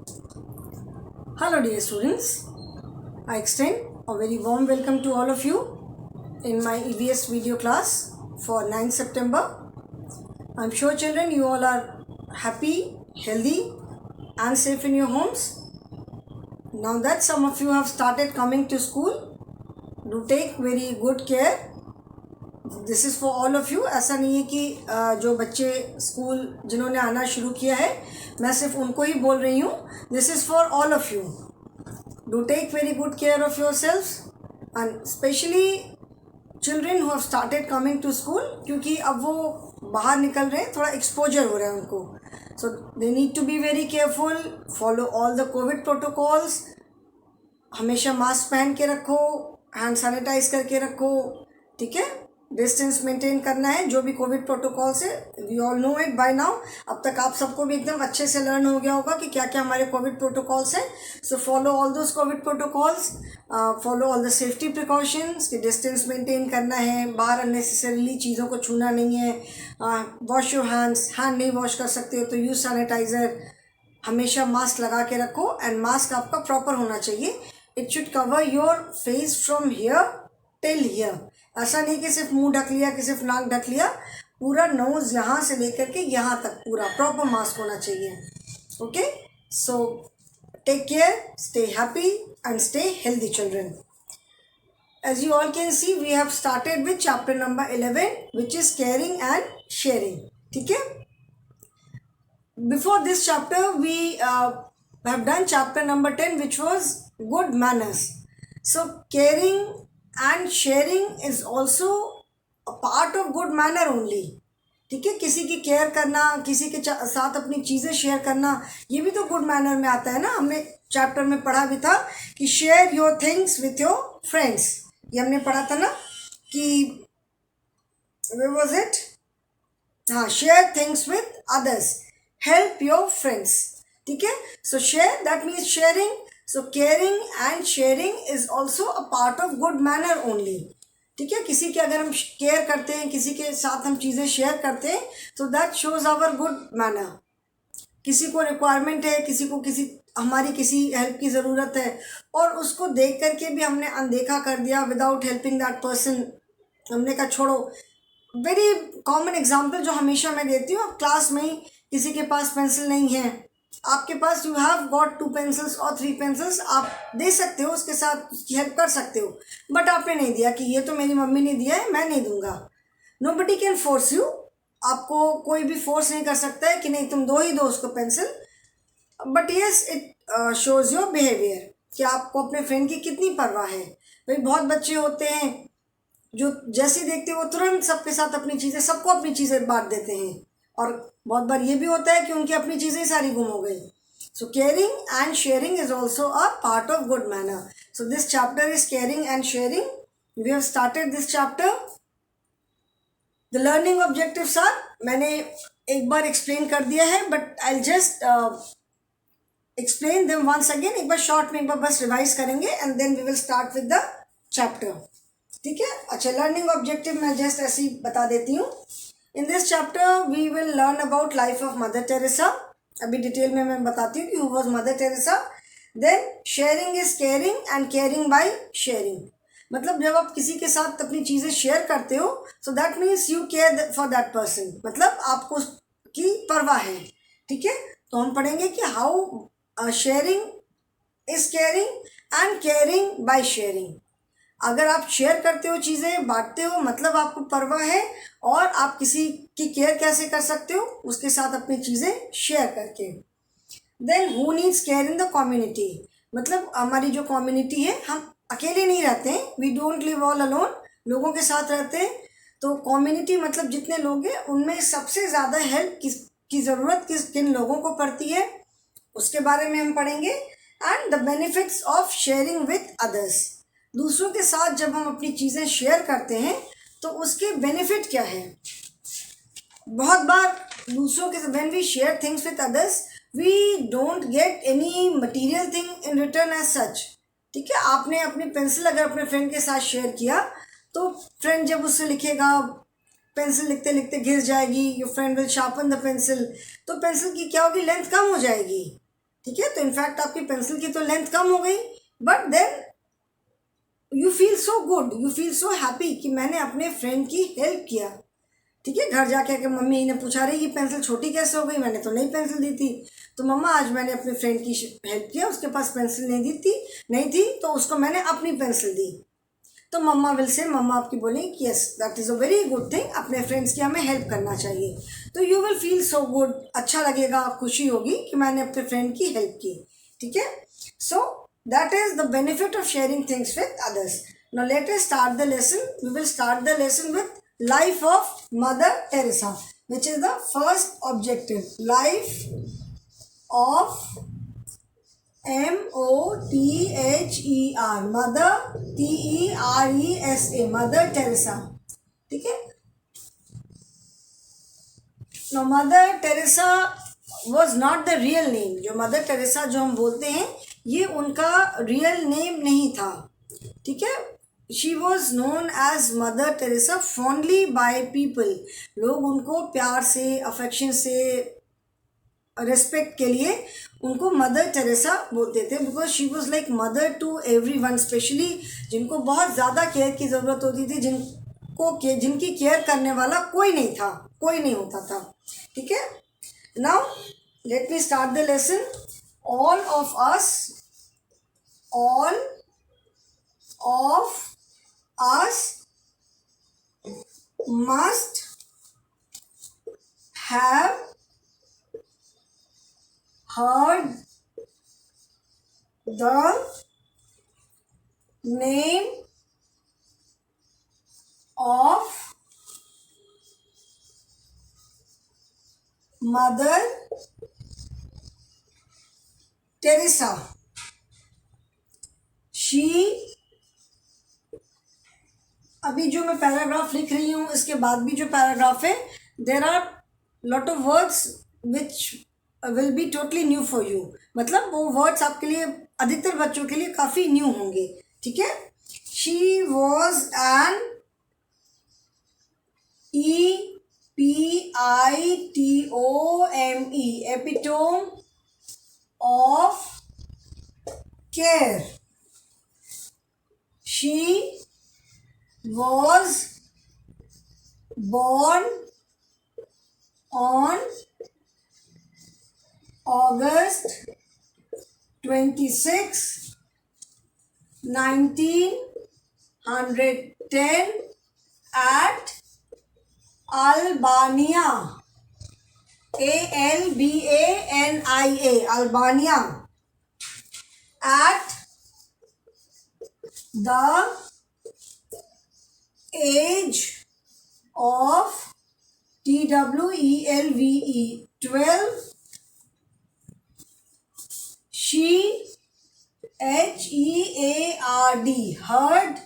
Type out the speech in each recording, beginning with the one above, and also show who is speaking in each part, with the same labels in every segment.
Speaker 1: Hello dear students, I extend a very warm welcome to all of you in my EVS video class for 9th September. I am sure children you all are happy, healthy and safe in your homes. Now that some of you have started coming to school, do take very good care. This is for all of you. ऐसा नहीं है कि जो बच्चे school जिन्होंने आना शुरू किया है मैं सिर्फ उनको ही बोल रही हूँ. This is for all of you. Do take very good care of yourself and specially children who have started coming to school, क्योंकि अब वो बाहर निकल रहे हैं, थोड़ा एक्सपोजर हो रहा है उनको. So they need to be very careful, follow all the covid protocols. हमेशा मास्क पहन के रखो, हैंड सैनिटाइज करके रखो, ठीक है. डिस्टेंस मेंटेन करना है, जो भी कोविड प्रोटोकॉल्स है. We all know it by now. अब तक आप सबको भी एकदम अच्छे से लर्न हो गया होगा कि क्या क्या हमारे कोविड प्रोटोकॉल्स हैं. So follow all those Covid protocols, follow all the safety precautions. कि डिस्टेंस मेंटेन करना है, बाहर अननेसेसरीली चीज़ों को छूना नहीं है. वॉश योर हैंड्स, हैंड नहीं वॉश कर सकते हो तो यूज़ सैनिटाइज़र. हमेशा मास्क लगा के रखो एंड मास्क आपका प्रॉपर होना चाहिए. It should cover your face from here till here. ऐसा नहीं कि सिर्फ मुंह ढक लिया कि सिर्फ नाक ढक लिया. पूरा नोज यहाँ से लेकर के यहाँ तक पूरा प्रॉपर मास्क होना चाहिए. Okay, so take care, stay happy and stay healthy children. As you all can see, we have started with chapter number 11, which is caring and sharing. ठीक है. Before this chapter, we have done chapter number 10, which was good manners. So caring and sharing is also a part of good manner only. ठीक है. किसी की care करना, किसी के साथ अपनी चीज़ें शेयर करना, ये भी तो गुड मैनर में आता है ना. हमने चैप्टर में पढ़ा भी था कि share your things with your friends. ये हमने पढ़ा था ना कि where was it? हाँ, share things with others, help your friends. ठीक है. सो share, that means sharing. So caring and sharing is also a part of good manner only. ठीक है. किसी के अगर हम केयर करते हैं, किसी के साथ हम चीज़ें शेयर करते हैं, तो that shows our good manner. किसी को रिक्वायरमेंट है, किसी को हमारी किसी हेल्प की ज़रूरत है और उसको देख करके भी हमने अनदेखा कर दिया विदाउट हेल्पिंग दैट पर्सन. हमने कहा छोड़ो. वेरी कॉमन एग्जाम्पल जो हमेशा मैं देती हूँ, क्लास में ही किसी के पास पेंसिल नहीं है, आपके पास यू हैव गॉट 2 पेंसिल्स और 3 पेंसिल्स, आप दे सकते हो, उसके साथ उसकी हेल्प कर सकते हो. बट आपने नहीं दिया कि ये तो मेरी मम्मी ने दिया है, मैं नहीं दूंगा. Nobody can force you. आपको कोई भी फोर्स नहीं कर सकता है कि नहीं तुम दो ही दो उसको pencil. But yes, it shows your behaviour कि आपको अपने फ्रेंड की कितनी परवाह है. भाई बहुत बच्चे होते हैं जो जैसे देखते वो तुरंत सबके साथ अपनी चीज़ें, सबको अपनी चीज़ें बांट देते हैं, और बहुत बार ये भी होता है कि उनकी अपनी चीज़ें सारी गुम हो गई. So caring and sharing is also a part of good manner. So this chapter is caring and sharing. We have started this chapter. The learning objectives are, मैंने एक बार एक्सप्लेन कर दिया है, but I just explain them once again. एक बार short में एक बार बस रिवाइज करेंगे and then we will start with the chapter. ठीक है. अच्छा, लर्निंग ऑब्जेक्टिव मैं जस्ट ऐसे ही बता देती हूँ. In this chapter we will learn about life of Mother Teresa. अभी डिटेल में मैं बताती हूँ कि who was Mother Teresa. Then sharing is caring and caring by sharing. मतलब जब आप किसी के साथ अपनी चीज़ें शेयर करते हो, so that means you care for that person. मतलब आपको उसकी परवाह है. ठीक है. तो हम पढ़ेंगे कि how sharing is caring and caring by sharing. अगर आप शेयर करते हो, चीज़ें बांटते हो, मतलब आपको परवाह है, और आप किसी की केयर कैसे कर सकते हो, उसके साथ अपनी चीज़ें शेयर करके. Then who needs care in the community. मतलब हमारी जो कम्युनिटी है, हम अकेले नहीं रहते हैं, we don't live all alone, लोगों के साथ रहते हैं. तो कम्युनिटी मतलब जितने लोग हैं उनमें सबसे ज़्यादा हेल्प की ज़रूरत किन लोगों को पड़ती है, उसके बारे में हम पढ़ेंगे. And the benefits of sharing with others. दूसरों के साथ जब हम अपनी चीज़ें शेयर करते हैं तो उसके बेनिफिट क्या है. बहुत बार दूसरों के, when we share things with others, we don't get any material thing in return as such. ठीक है. आपने अपनी पेंसिल अगर अपने फ्रेंड के साथ शेयर किया, तो फ्रेंड जब उससे लिखेगा, पेंसिल लिखते लिखते घिस जाएगी, your friend will sharpen the pencil, तो पेंसिल की क्या होगी, लेंथ कम हो जाएगी. ठीक है, तो इनफैक्ट आपकी पेंसिल की तो लेंथ कम हो गई, but then you feel so good, you feel so happy कि मैंने अपने फ्रेंड की हेल्प किया। ठीक है, घर जाके के मम्मी ने पूछा, रही ये पेंसिल छोटी कैसे हो गई, मैंने तो नई पेंसिल दी थी। तो मम्मा आज मैंने अपने फ्रेंड की हेल्प किया, उसके पास पेंसिल नहीं थी तो उसको मैंने अपनी पेंसिल दी। तो मम्मा विल से, मम्मा आपकी बोलें कि yes that is a very good thing, अपने फ्रेंड्स की हमें हेल्प करना चाहिए। तो you will feel so good, अच्छा लगेगा, खुशी होगी कि मैंने अपने फ्रेंड की हेल्प की। ठीक है, so that is the benefit of sharing things with others. Now let us start the lesson. We will start the lesson with life of Mother Teresa, which is the first objective. Life of MOTHER, Mother, TERESA, Mother Teresa. ठीक है, now Mother Teresa was not the real name. जो Mother Teresa जो हम बोलते हैं, ये उनका real name नहीं था। ठीक है, she was known as Mother Teresa fondly by people. लोग उनको प्यार से, अफेक्शन से, रिस्पेक्ट के लिए उनको मदर टेरेसा बोलते थे, because she was like mother to everyone, specially जिनको बहुत ज़्यादा केयर की ज़रूरत होती थी, जिनकी केयर करने वाला कोई नहीं था, कोई नहीं होता था। ठीक है, now let me start the lesson. All of us, all of us must have heard the name of Mother Teresa. She, अभी जो मैं पैराग्राफ लिख रही हूँ, इसके बाद भी जो पैराग्राफ है, there are lot of words which will be totally new for you. मतलब वो वर्ड्स आपके लिए, अधिकतर बच्चों के लिए काफ़ी न्यू होंगे। ठीक है, she was N EPITOME, epitome of care. She was born on August 26, 1910 at Albania, ALBANIA, Albania, at the age of TWELVE 12. She HEARD, heard,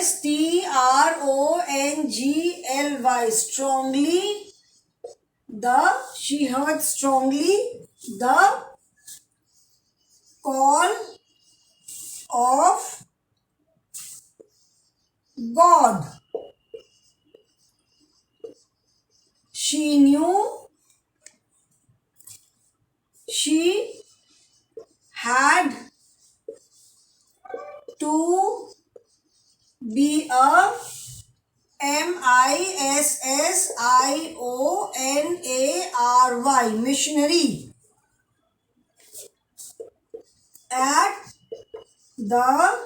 Speaker 1: STRONGLY, strongly, she heard strongly the call of God. She knew she had to be a MISSIONARY, missionary, at the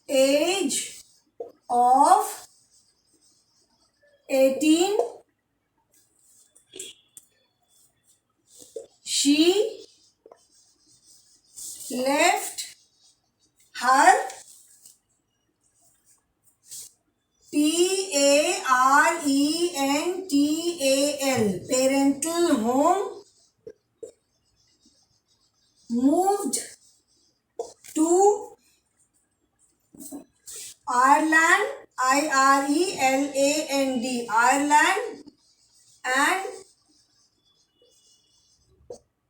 Speaker 1: age of 18. She left her parental home, moved to Ireland, IRELAND, Ireland, and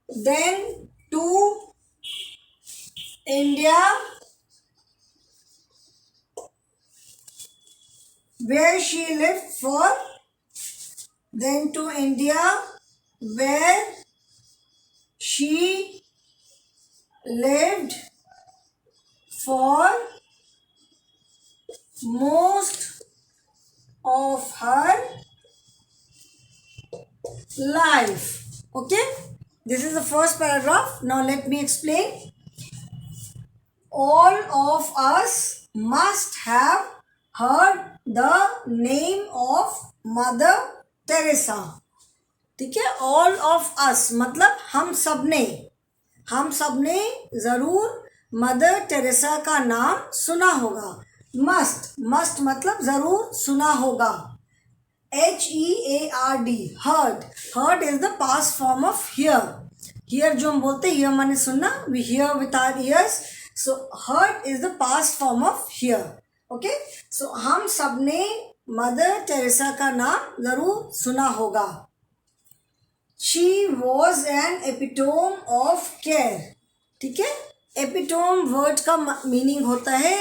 Speaker 1: then to India, where she lived for, then to India, where lived for most of her life. Okay, this is the first paragraph. Now let me explain. All of us must have heard the name of Mother Teresa. ठीक है, all of us मतलब हम सब ने ज़रूर mother Teresa का नाम सुना होगा. मस्ट मतलब ज़रूर सुना होगा. HEARD, heard is the past form of hear जो हम बोलते हैं, हियर माने सुनना, we hear with our ears. So heard is the past form of hear. Okay, so हम सब ने मदर टेरेसा का नाम ज़रूर सुना होगा. She was an epitome of care. ठीक है, एपिटोम वर्ड का मीनिंग होता है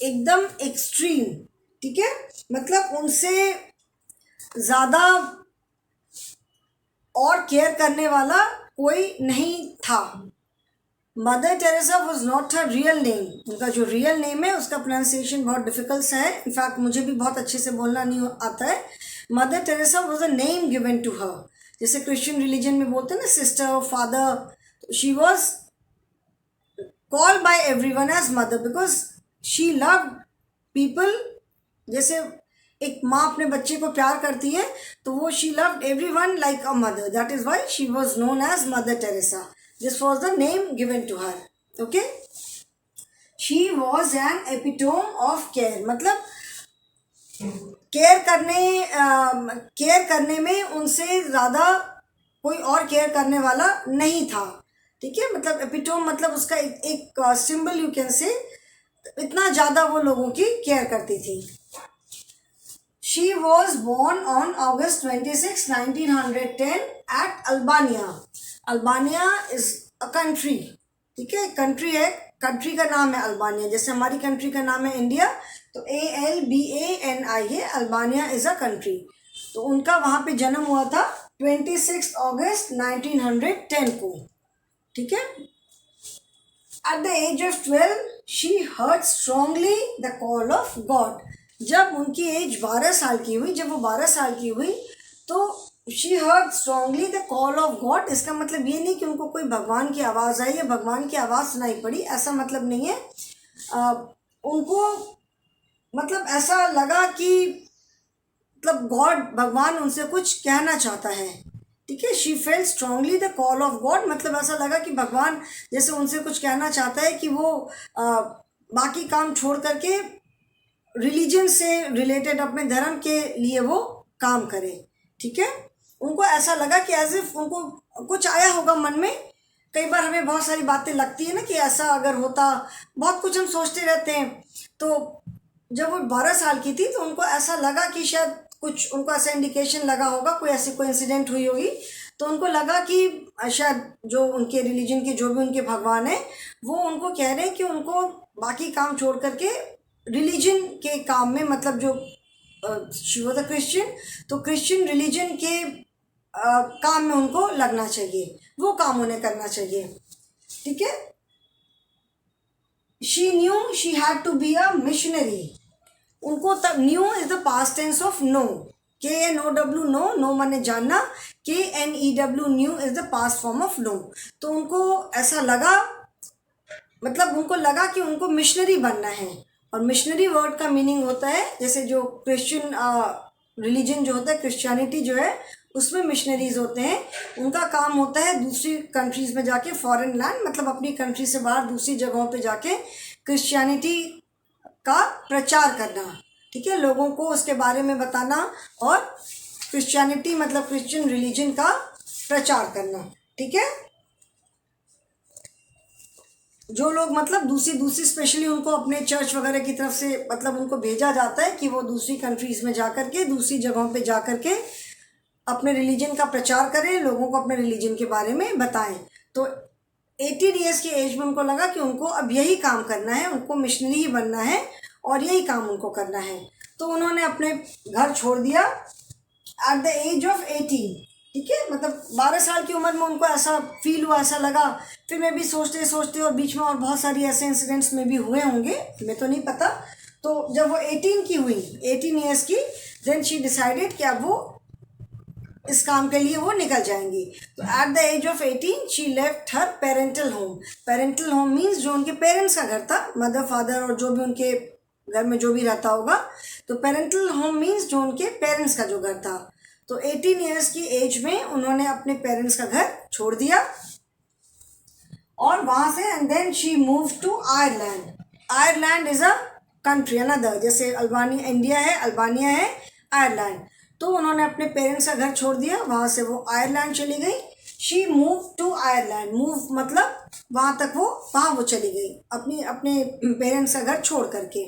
Speaker 1: एकदम एक्सट्रीम. ठीक है, मतलब उनसे ज़्यादा और केयर करने वाला कोई नहीं था. Mother Teresa was not her real name. उनका जो रियल नेम है उसका प्रोनाउंसिएशन बहुत डिफिकल्ट है. इनफैक्ट मुझे भी बहुत अच्छे से बोलना नहीं आता है. Mother Teresa was a name given to her. जैसे क्रिश्चियन रिलीजन में बोलते हैं ना, sister, father. She was called by everyone as mother because she loved people. जैसे एक माँ अपने बच्चे को प्यार करती है तो वो she loved everyone like a mother. That is why she was known as Mother Teresa. This was the name given to her. Okay, she was an epitome of care मतलब केयर करने में उनसे ज़्यादा कोई और केयर करने वाला नहीं था. ठीक है, मतलब एपिटोम मतलब उसका एक सिंबल यू कैन से. इतना ज़्यादा वो लोगों की केयर करती थी. She was born on August 26, 1910 at Albania. Albania is a country. ठीक है, कंट्री है, कंट्री का नाम है अल्बानिया. जैसे हमारी कंट्री का नाम है इंडिया, तो ALBANI है. Albania is a country. तो उनका वहाँ पे जन्म हुआ था 26 अगस्त 1910 को. ठीक है, at the age of 12 she heard strongly the call of God. जब उनकी एज 12 साल की हुई, जब वो 12 साल की हुई तो she heard strongly the call of God. इसका मतलब ये नहीं कि उनको कोई भगवान की आवाज़ आई या भगवान की आवाज़ सुनाई पड़ी, ऐसा मतलब नहीं है. उनको मतलब ऐसा लगा कि मतलब गॉड, भगवान उनसे कुछ कहना चाहता है. ठीक है, she felt strongly the call of God मतलब ऐसा लगा कि भगवान जैसे उनसे कुछ कहना चाहता है कि वो बाकी काम छोड़ करके रिलीजन से रिलेटेड अपने धर्म के लिए वो काम करे. ठीक है, उनको ऐसा लगा कि एज इफ उनको कुछ आया होगा मन में. कई बार हमें बहुत सारी बातें लगती है ना कि ऐसा अगर होता, बहुत कुछ हम सोचते रहते हैं. तो जब वो 12 साल की थी तो उनको ऐसा लगा कि शायद कुछ उनको ऐसा इंडिकेशन लगा होगा, कोई ऐसी कोई इंसिडेंट हुई होगी. तो उनको लगा कि शायद जो उनके रिलीजन के जो भी उनके भगवान हैं वो उनको कह रहे हैं कि उनको बाकी काम छोड़ करके रिलीजन के काम में, मतलब जो शी वाज अ क्रिश्चियन, तो क्रिश्चियन रिलीजन के काम में उनको लगना चाहिए, वो काम उन्हें करना चाहिए. ठीक है, she knew she had to be a missionary. उनको तब, knew is the past tense of know. KNOW know, know माने जानना. KNEW knew is the past form of know. तो उनको ऐसा लगा, मतलब उनको लगा कि उनको मिशनरी बनना है. और मिशनरी वर्ड का मीनिंग होता है, जैसे जो क्रिश्चियन रिलीजन जो होता है, क्रिश्चियनिटी जो है, उसमें मिशनरीज होते हैं. उनका काम होता है दूसरी कंट्रीज़ में जाके, फॉरेन लैंड मतलब अपनी कंट्री से बाहर दूसरी जगहों पे जाके क्रिश्चियनिटी का प्रचार करना. ठीक है, लोगों को उसके बारे में बताना और क्रिश्चियनिटी मतलब क्रिश्चियन रिलीजन का प्रचार करना. ठीक है, जो लोग मतलब दूसरी स्पेशली उनको अपने चर्च वगैरह की तरफ से मतलब उनको भेजा जाता है कि वो दूसरी कंट्रीज़ में जा कर के, दूसरी जगहों पे जा कर के अपने रिलीजन का प्रचार करें, लोगों को अपने रिलीजन के बारे में बताएं. तो 18 ईयर्स की एज में उनको लगा कि उनको अब यही काम करना है, उनको मिशनरी ही बनना है और यही काम उनको करना है. तो उन्होंने अपने घर छोड़ दिया एट द एज ऑफ 18. ठीक है, मतलब 12 साल की उम्र में उनको ऐसा फील हुआ, ऐसा लगा। फिर मैं भी सोचते सोचते, और बीच में और बहुत सारी ऐसे इंसिडेंट्स में भी हुए होंगे, मैं तो नहीं पता। तो जब वो 18 की हुई, 18 ईयर्स की, देन शी डिसाइडेड कि अब वो इस काम के लिए वो निकल जाएंगी। तो at the age of 18 she left her parental home. Parental home means जो उनके पेरेंट्स का घर था, मदर फादर और जो भी उनके घर में जो भी रहता होगा। तो पेरेंटल होम मीन्स जो उनके पेरेंट्स का जो घर था। तो 18 ईयर्स की एज में उन्होंने अपने पेरेंट्स का घर छोड़ दिया, और वहाँ से and then she move to Ireland. Ireland is a country, another, जैसे अल्बानिया इंडिया है, अल्बानिया है, आयरलैंड। तो उन्होंने अपने पेरेंट्स का घर छोड़ दिया, वहाँ से वो आयरलैंड चली गई। She move to Ireland, move मतलब वहाँ तक वहाँ वो चली गई, अपने पेरेंट्स का घर छोड़ करके।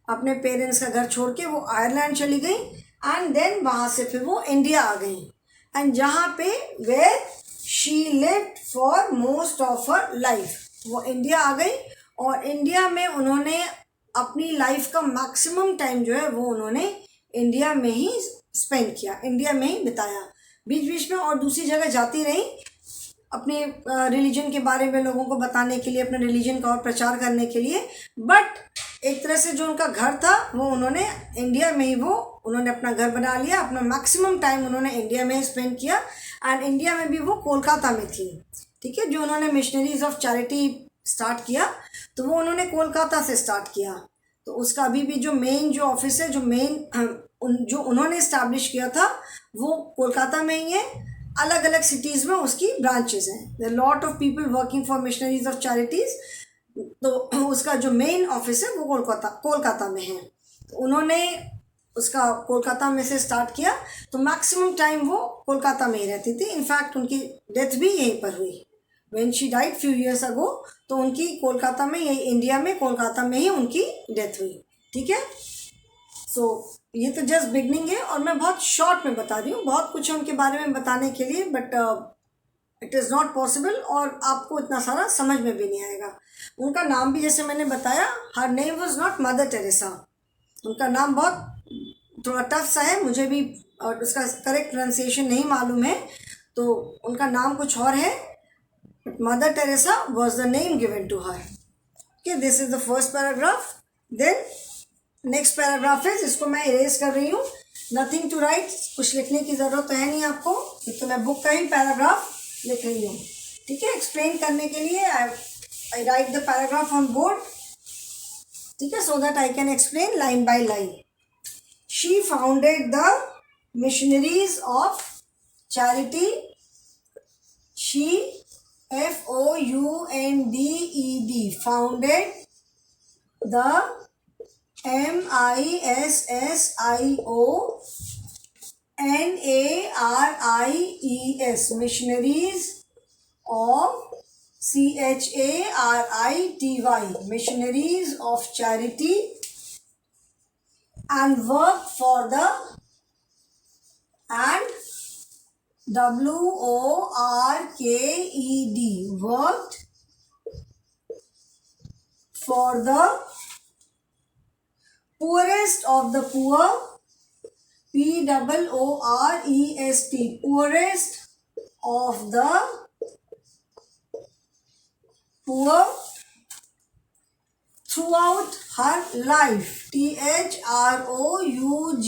Speaker 1: अपने पेरेंट्स का घर छोड़ के वो आयरलैंड चली गई, एंड देन वहाँ से फिर वो इंडिया आ गई। एंड जहाँ पे where she lived for most of her life, वो इंडिया आ गई, और इंडिया में उन्होंने अपनी लाइफ का मैक्सिमम टाइम जो है वो उन्होंने इंडिया में ही स्पेंड किया, इंडिया में ही बिताया। बीच बीच में और दूसरी जगह जाती रही अपने रिलीजन के बारे में लोगों को बताने के लिए, अपने रिलीजन का और प्रचार करने के लिए। बट एक तरह से जो उनका घर था वो उन्होंने इंडिया में ही उन्होंने अपना घर बना लिया, अपना मैक्सिमम टाइम उन्होंने इंडिया में ही स्पेंड किया। एंड इंडिया में भी वो कोलकाता में थी, ठीक है। जो उन्होंने मिशनरीज ऑफ चैरिटी स्टार्ट किया, तो वो उन्होंने कोलकाता से स्टार्ट किया। तो उसका अभी भी जो मेन जो ऑफिस है, जो मेन जो उन्होंने इस्टेब्लिश किया था, वो कोलकाता में ही है। अलग अलग सिटीज़ में उसकी ब्रांचेस हैं। There lot of people working for missionaries of charities. तो उसका जो मेन ऑफिस है वो कोलकाता में है। तो उन्होंने उसका कोलकाता में से स्टार्ट किया, तो मैक्सिमम टाइम वो कोलकाता में ही रहती थी। इनफैक्ट उनकी डेथ भी यहीं पर हुई, when she died few years ago. तो उनकी कोलकाता में, यही इंडिया में कोलकाता में ही उनकी डेथ हुई, ठीक है। सो ये तो जस्ट बिगनिंग है, और मैं बहुत शॉर्ट में बता रही हूँ, बहुत कुछ है उनके बारे में बताने के लिए, but it is not possible, और आपको इतना सारा समझ में भी नहीं आएगा। उनका नाम भी जैसे मैंने बताया, her name was not mother Teresa. उनका नाम बहुत थोड़ा टफ सा है, मुझे भी उसका करेक्ट प्रोनाउंसिएशन नहीं मालूम है, तो उनका नाम कुछ और है। Mother Teresa was the name given to her. Okay, this is the first paragraph. Then next paragraph है, जिसको मैं इरेज कर रही हूँ। नथिंग टू राइट, कुछ लिखने की ज़रूरत तो है नहीं आपको, तो मैं बुक का ही पैराग्राफ लिख रही हूँ, ठीक है। एक्सप्लेन करने के लिए I write the paragraph on board, ठीक है, so that I can explain line by line. She founded the missionaries of charity. She FOUNDED, founded the MISSIONARIES, missionaries of CHARITY, missionaries of charity, and work for the and WORKED, worked for the poorest of the poor, POOREST, poorest of the poor, throughout her life, THROUGHOUT,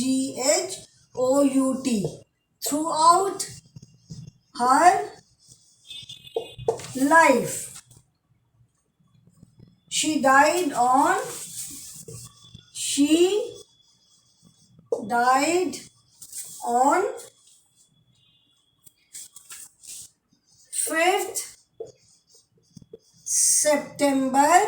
Speaker 1: throughout her life. She died on 5th September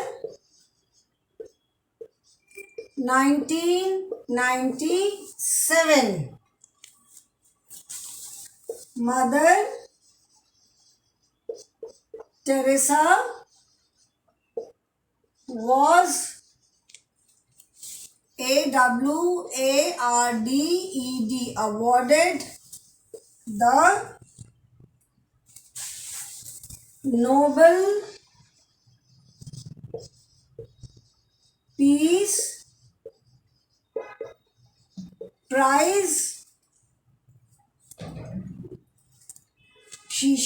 Speaker 1: 1997. Mother Teresa was AWARDED, awarded the Nobel Peace Prize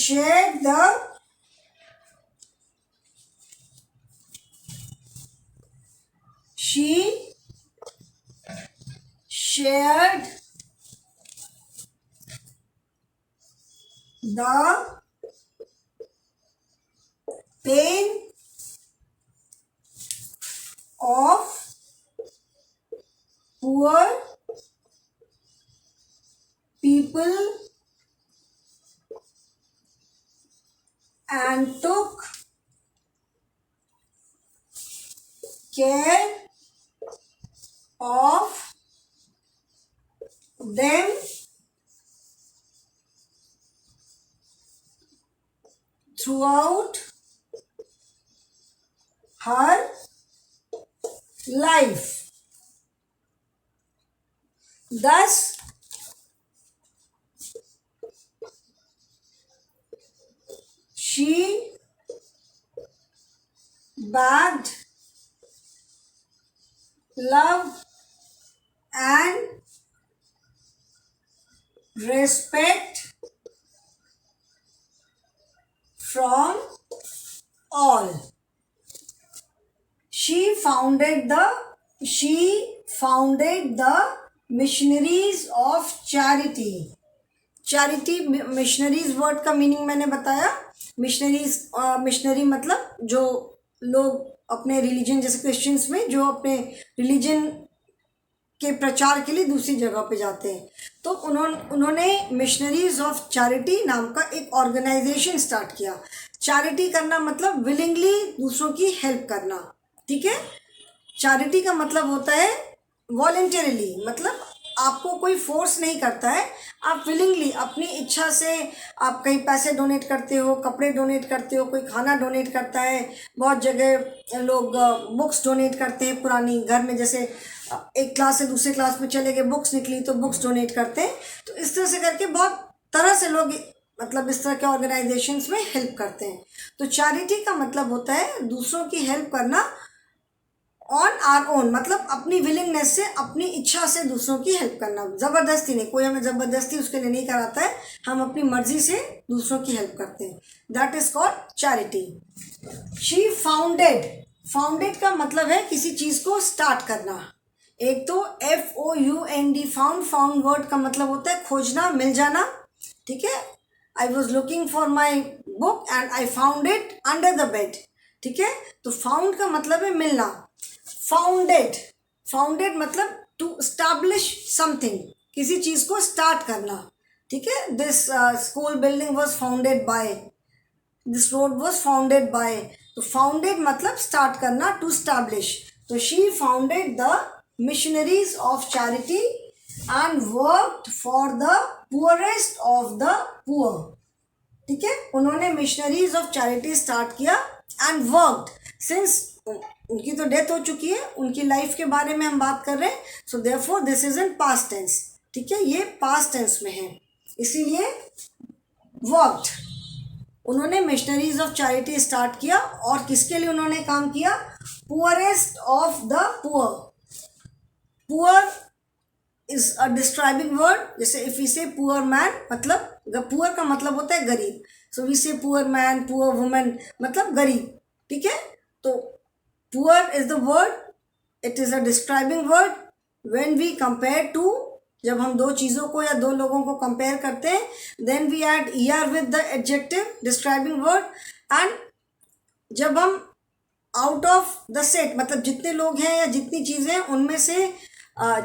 Speaker 1: shared the she shared the pain of poor people and took care of them throughout her life. Thus, she bagged love and respect from all. She founded the missionaries of charity. Charity missionaries word का meaning मैंने बताया. Missionary मतलब जो लोग अपने religion, जैसे Christians में जो अपने रिलीजन के प्रचार के लिए दूसरी जगह पे जाते हैं, तो उन्होंने मिशनरीज ऑफ चैरिटी नाम का एक ऑर्गेनाइजेशन स्टार्ट किया. चैरिटी करना मतलब विलिंगली दूसरों की हेल्प करना. ठीक है. चैरिटी का मतलब होता है वॉलंटरीली, मतलब आपको कोई फोर्स नहीं करता है, आप विलिंगली अपनी इच्छा से आप कहीं पैसे डोनेट करते हो, कपड़े डोनेट करते हो, कोई खाना डोनेट करता है. बहुत जगह लोग बुक्स डोनेट करते हैं पुरानी, घर में जैसे एक क्लास से दूसरे क्लास में चले गए, बुक्स निकली तो बुक्स डोनेट करते हैं. तो इस तरह से करके बहुत तरह से लोग मतलब इस तरह के ऑर्गेनाइजेशंस में हेल्प करते हैं. तो चैरिटी का मतलब होता है दूसरों की हेल्प करना ऑन आर ओन, मतलब अपनी विलिंगनेस से, अपनी इच्छा से दूसरों की हेल्प करना. ज़बरदस्ती नहीं, कोई हमें ज़बरदस्ती उसके लिए नहीं कराता है, हम अपनी मर्जी से दूसरों की हेल्प करते हैं. That is called charity. She founded का मतलब है किसी चीज़ को स्टार्ट करना. एक तो FOUND, फाउंड वर्ड का मतलब होता है खोजना, मिल जाना. ठीक है. I was looking for my book and I found it under the bed. ठीक है. तो फाउंड का मतलब है मिलना. फाउंडेड मतलब टू स्टैब्लिश समथिंग, किसी चीज को स्टार्ट करना. ठीक है. This school building was founded by, this road was founded by. तो फाउंडेड मतलब स्टार्ट करना, टू स्टैब्लिश. तो she founded the missionaries of charity and worked for the poorest of the poor. ठीक है. उन्होंने मिशनरीज ऑफ चैरिटी स्टार्ट किया and worked, since उनकी तो डेथ हो चुकी है, उनकी लाइफ के बारे में हम बात कर रहे हैं. So therefore this is in past tense. ठीक है. ये पास्ट टेंस में है, इसीलिए वर्कड. उन्होंने मिशनरीज ऑफ चैरिटी स्टार्ट किया. और किसके लिए उन्होंने काम किया? Poorest of the poor. Poor is a describing word. जैसे if we say poor man, मतलब पुअर का मतलब होता है गरीब. So we say poor man, poor women, मतलब गरीब. ठीक है. तो poor is the word, it is a describing word when we compare to, जब हम दो चीज़ों को या दो लोगों को कंपेयर करते हैं, then we add ER with the adjective describing word. And जब हम आउट ऑफ द सेट, मतलब जितने लोग हैं या जितनी चीज़ें हैं उनमें से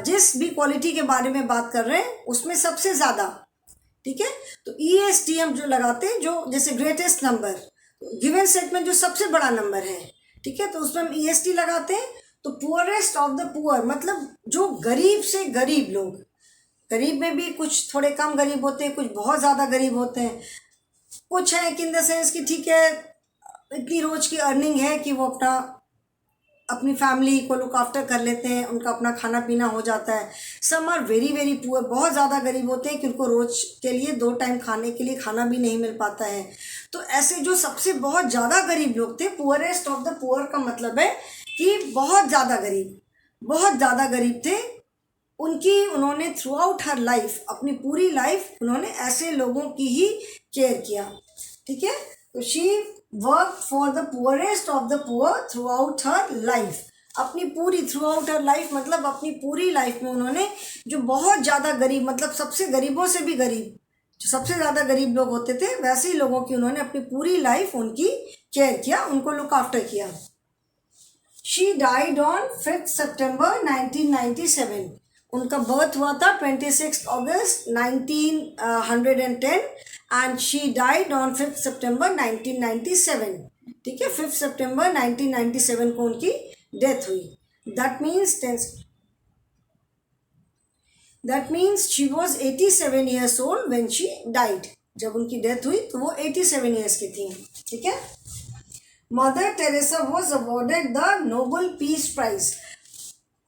Speaker 1: जिस भी क्वालिटी के बारे में बात कर रहे हैं उसमें सबसे ज़्यादा. ठीक है. तो EST हम जो लगाते हैं, जो जैसे ग्रेटेस्ट नंबर, गिवन सेट में जो सबसे बड़ा नंबर है, ठीक है, तो उसमें हम EST लगाते हैं. तो पुअरेस्ट ऑफ द पुअर मतलब जो गरीब से गरीब लोग. गरीब में भी कुछ थोड़े कम गरीब होते हैं, कुछ बहुत ज़्यादा गरीब होते हैं. कुछ है कि इन द सेंस कि ठीक है इतनी रोज की अर्निंग है कि वो अपनी फैमिली को लुक आफ्टर कर लेते हैं, उनका अपना खाना पीना हो जाता है. Some are very very poor, बहुत ज़्यादा गरीब होते हैं कि उनको रोज के लिए 2 टाइम खाने के लिए खाना भी नहीं मिल पाता है. तो ऐसे जो सबसे बहुत ज़्यादा गरीब लोग थे, पुअरेस्ट ऑफ द पुअर का मतलब है कि बहुत ज़्यादा गरीब थे. उन्होंने थ्रू आउट हर लाइफ, अपनी पूरी लाइफ उन्होंने ऐसे लोगों की ही केयर किया. ठीक है। तो she work for the poorest of the poor through out her life, अपनी पूरी थ्रू आउट हर लाइफ मतलब अपनी पूरी लाइफ में उन्होंने जो बहुत ज़्यादा गरीब मतलब सबसे गरीबों से भी गरीब, जो सबसे ज़्यादा गरीब लोग होते थे वैसे ही लोगों की उन्होंने अपनी पूरी लाइफ उनकी केयर किया, उनको लुक आफ्टर किया। शी डाइड ऑन 5 सितंबर 1997, उनका बर्थ हुआ था 26 अगस्त 1910 एंड शी डाइड ऑन 5 सितंबर 1997, ठीक है। 5 सितंबर 1997 को उनकी डेथ हुई। That means she was 87 years old when she died, जब उनकी डेथ हुई तो वो 87 ईयर्स की थी, ठीक है। Mother Teresa was awarded the Nobel Peace Prize,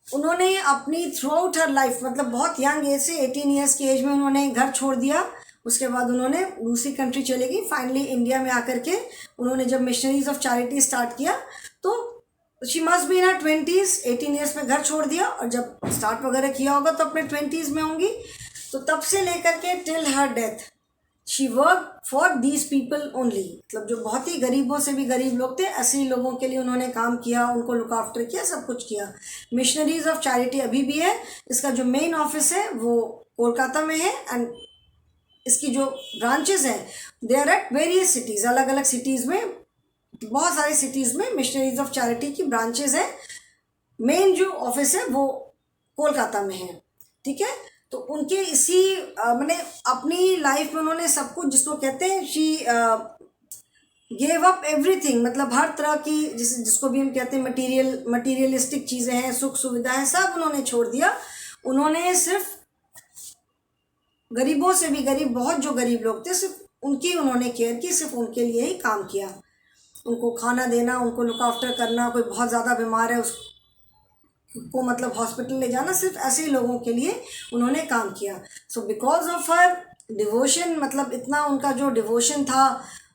Speaker 1: उन्होंने अपनी थ्रू आउट हर लाइफ मतलब बहुत यंग एज से 18 ईयर्स की एज में उन्होंने घर छोड़ दिया, उसके बाद उन्होंने दूसरी कंट्री चले गई, फाइनली इंडिया में आकर के उन्होंने जब मिशनरीज ऑफ चैरिटी स्टार्ट किया तो she must be in her 20s, 18 years में घर छोड़ दिया और जब स्टार्ट वगैरह किया होगा तो अपने 20s में होंगी। तो तब से लेकर के till her death she work for these people only, मतलब जो बहुत ही गरीबों से भी गरीब लोग थे ऐसे ही लोगों के लिए उन्होंने काम किया, उनको लुक आफ्टर किया, सब कुछ किया। मिशनरीज ऑफ चैरिटी अभी भी है, इसका जो मेन ऑफिस है वो कोलकाता में है एंड इसकी जो ब्रांचेस हैं they are at various cities, अलग अलग सिटीज़ में, बहुत सारे सिटीज़ में मिशनरीज ऑफ चैरिटी की ब्रांचेस हैं। मेन जो ऑफिस है वो कोलकाता में है, ठीक है। तो उनके इसी मैंने अपनी लाइफ में उन्होंने सब कुछ जिसको कहते हैं शी गेव अप एवरीथिंग, मतलब हर तरह की जिसको भी हम कहते हैं मटीरियलिस्टिक चीज़ें हैं, सुख सुविधाएं, सब उन्होंने छोड़ दिया। उन्होंने सिर्फ गरीबों से भी गरीब, बहुत जो गरीब लोग थे सिर्फ उनकी उन्होंने केयर की, सिर्फ उनके लिए ही काम किया, उनको खाना देना, उनको लुक आफ्टर करना, कोई बहुत ज़्यादा बीमार है उसको मतलब हॉस्पिटल ले जाना, सिर्फ ऐसे ही लोगों के लिए उन्होंने काम किया। So because of her devotion, मतलब इतना उनका जो डिवोशन था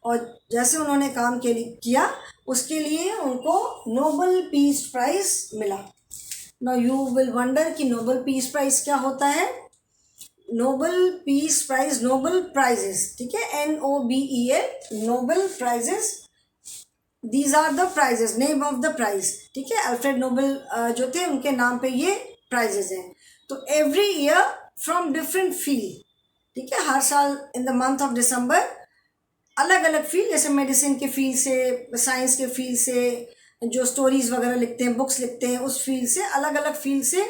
Speaker 1: और जैसे उन्होंने काम किया उसके लिए उनको नोबल पीस प्राइज़ मिला। नाउ यू विल वंडर कि नोबल पीस प्राइज़ क्या होता है। Nobel Peace Prize, Nobel prizes, ठीक है, NOBEL, Nobel prizes, these are the prizes, name of the prize, ठीक है। अल्फ्रेड नोबल जो थे उनके नाम पे ये प्राइजेस हैं। तो every year from different field, ठीक है, हर साल in the month of December अलग अलग फील्ड, जैसे मेडिसिन के फील्ड से, साइंस के फील्ड से, जो स्टोरीज वगैरह लिखते हैं, बुक्स लिखते हैं, उस फील्ड से, अलग अलग फील्ड से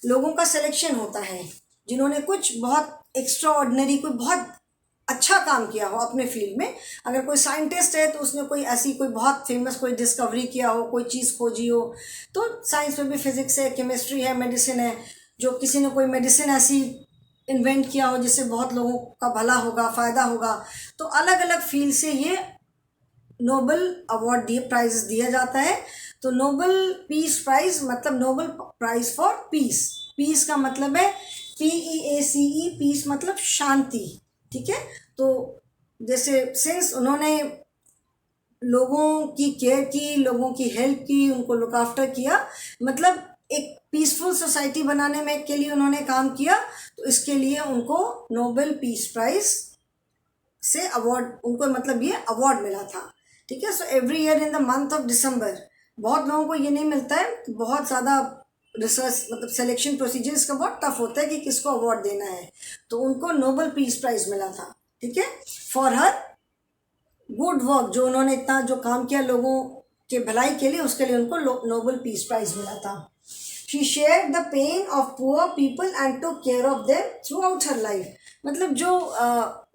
Speaker 1: लोगों का सिलेक्शन होता है जिन्होंने कुछ बहुत एक्स्ट्रा ऑर्डिनरी, कोई बहुत अच्छा काम किया हो अपने फील्ड में। अगर कोई साइंटिस्ट है तो उसने कोई ऐसी कोई बहुत फेमस कोई डिस्कवरी किया हो, कोई चीज़ खोजी हो, तो साइंस में भी फिजिक्स है, केमिस्ट्री है, मेडिसिन है, जो किसी ने कोई मेडिसिन ऐसी इन्वेंट किया हो जिससे बहुत लोगों का भला होगा, फ़ायदा होगा, तो अलग अलग फील्ड से ये नोबल अवार्ड प्राइज दिया जाता है। तो नोबल पीस प्राइज मतलब Nobel Prize for peace, peace का मतलब है PEACE, पीस मतलब शांति, ठीक है। तो जैसे सिंस उन्होंने लोगों की केयर की, लोगों की हेल्प की, उनको लुक आफ्टर किया, मतलब एक पीसफुल सोसाइटी बनाने में के लिए उन्होंने काम किया, तो इसके लिए उनको नोबेल पीस प्राइज से अवार्ड, उनको मतलब ये अवार्ड मिला था, ठीक है। So every year in the month of December, बहुत लोगों को ये नहीं मिलता है, बहुत ज़्यादा रिसर्च मतलब सिलेक्शन प्रोसीजर इसका बहुत टफ होता है कि किसको अवार्ड देना है, तो उनको नोबल पीस प्राइज मिला था, ठीक है, फॉर हर गुड वर्क, जो उन्होंने इतना जो काम किया लोगों के भलाई के लिए, उसके लिए उनको नोबल पीस प्राइज मिला था। She shared the pain of poor people and took care of them through out her life, मतलब जो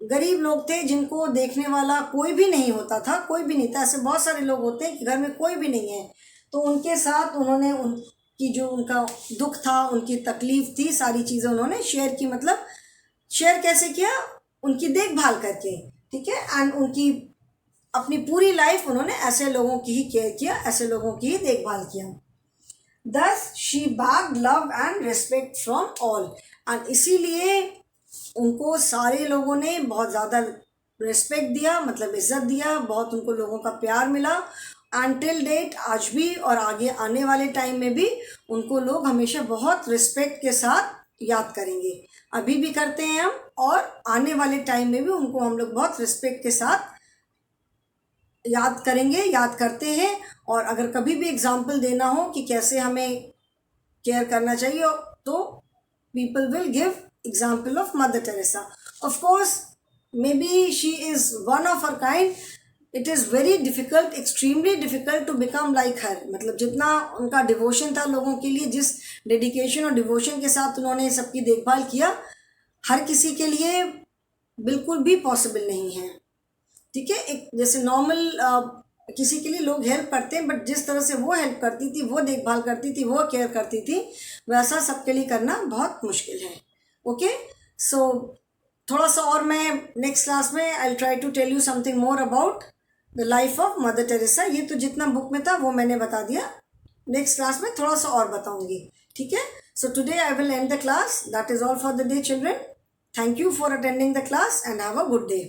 Speaker 1: गरीब लोग थे जिनको देखने वाला कोई भी नहीं होता था, कोई भी नहीं था, ऐसे बहुत सारे लोग होते हैं कि घर में कोई भी नहीं है, तो उनके साथ उन्होंने उनकी जो उनका दुख था, उनकी तकलीफ थी, सारी चीज़ें उन्होंने शेयर की, मतलब शेयर कैसे किया, उनकी देखभाल करके, ठीक है, एंड उनकी अपनी पूरी लाइफ उन्होंने ऐसे लोगों की ही केयर किया, ऐसे लोगों की ही देखभाल किया। दस she bagged love and respect from all, and इसीलिए उनको सारे लोगों ने बहुत ज़्यादा रिस्पेक्ट दिया, मतलब इज्जत दिया, बहुत उनको लोगों का प्यार मिला, एंड टिल डेट, आज भी और आगे आने वाले टाइम में भी उनको लोग हमेशा बहुत रिस्पेक्ट के साथ याद करेंगे, अभी भी करते हैं हम, और आने वाले टाइम में भी उनको हम लोग बहुत रिस्पेक्ट के साथ याद करेंगे, याद करते हैं, और अगर कभी भी एग्जाम्पल देना हो कि कैसे हमें केयर करना चाहिए तो people will give example of Mother Teresa. Of course, maybe she is one of her kind. It is very difficult, extremely difficult to become like her. मतलब जितना उनका डिवोशन था लोगों के लिए, जिस डेडिकेशन और डिवोशन के साथ उन्होंने सबकी देखभाल किया, हर किसी के लिए बिल्कुल भी पॉसिबल नहीं है। ठीक है, एक जैसे नॉर्मल किसी के लिए लोग हेल्प करते हैं, बट जिस तरह से वो हेल्प करती थी, वो देखभाल करती थी, वो केयर करती थी, वैसा सबके लिए करना बहुत मुश्किल है। ओके, सो थोड़ा सा और मैं नेक्स्ट क्लास में I try to tell you something more about the life of Mother Teresa. ये तो जितना बुक में था वो मैंने बता दिया, नेक्स्ट क्लास में थोड़ा सा और बताऊंगी। ठीक है, so today I will and the class. That is all for the day children. Thank you for attending the class and have a good day.